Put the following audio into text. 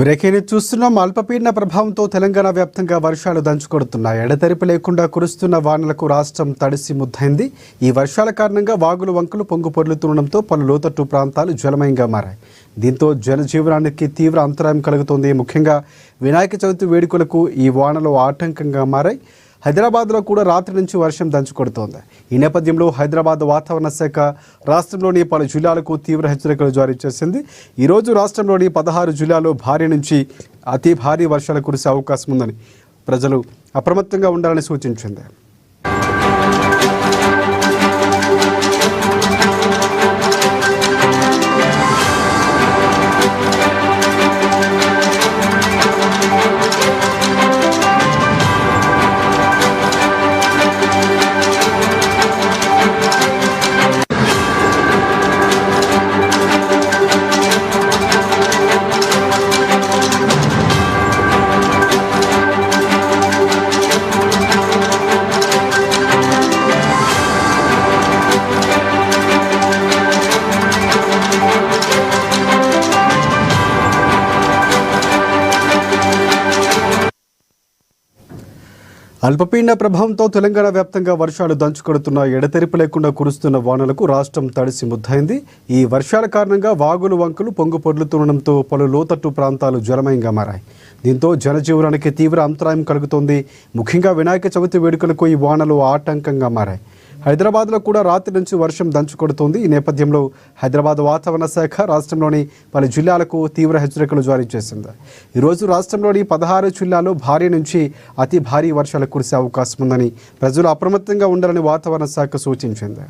Breaking చూస్తున్నాం. అల్పపీడన ప్రభావంతో తెలంగాణ వ్యాప్తంగా వర్షాలు దంచుకొడుతున్నాయి. ఎడతెరిపి లేకుండా కురుస్తున్న వానలకు రాష్ట్రం తడిసి ముద్దైంది. ఈ వర్షాల కారణంగా వాగులు వంకలు పొంగు పొర్లుతుండడంతో పలు లోతట్టు ప్రాంతాలు జలమయంగా మారాయి. దీంతో జనజీవనానికి తీవ్ర అంతరాయం కలుగుతోంది. ముఖ్యంగా వినాయక చవితి వేడుకలకు ఈ వానలు ఆటంకంగా మారాయి. హైదరాబాద్లో కూడా రాత్రి నుంచి వర్షం దంచుకొడుతోంది. ఈ నేపథ్యంలో హైదరాబాద్ వాతావరణ శాఖ రాష్ట్రంలోని పలు జిల్లాలకు తీవ్ర హెచ్చరికలు జారీ చేసింది. ఈరోజు రాష్ట్రంలోని 16 జిల్లాల్లో భారీ నుంచి అతి భారీ వర్షాలు కురిసే అవకాశం ఉందని ప్రజలు అప్రమత్తంగా ఉండాలని సూచించింది. అల్పపీడన ప్రభావంతో తెలంగాణ వ్యాప్తంగా వర్షాలు దంచుకొడుతున్న ఎడతెరిపి లేకుండా కురుస్తున్న వానలకు రాష్ట్రం తడిసి ముద్దైంది. ఈ వర్షాల కారణంగా వాగులు వంకలు పొంగు పొర్లుతుండడంతో పలు లోతట్టు ప్రాంతాలు జలమయంగా మారాయి. దీంతో జనజీవనానికి తీవ్ర అంతరాయం కలుగుతోంది. ముఖ్యంగా వినాయక చవితి వేడుకలకు ఈ వానలు ఆటంకంగా మారాయి. హైదరాబాద్లో కూడా రాత్రి నుంచి వర్షం దంచుకొడుతోంది. ఈ నేపథ్యంలో హైదరాబాద్ వాతావరణ శాఖ రాష్ట్రంలోని పలు జిల్లాలకు తీవ్ర హెచ్చరికలు జారీ చేసింది. ఈరోజు రాష్ట్రంలోని 16 జిల్లాల్లో భారీ నుంచి అతి భారీ వర్షాలు కురిసే అవకాశం ఉందని ప్రజలు అప్రమత్తంగా ఉండాలని వాతావరణ శాఖ సూచించింది.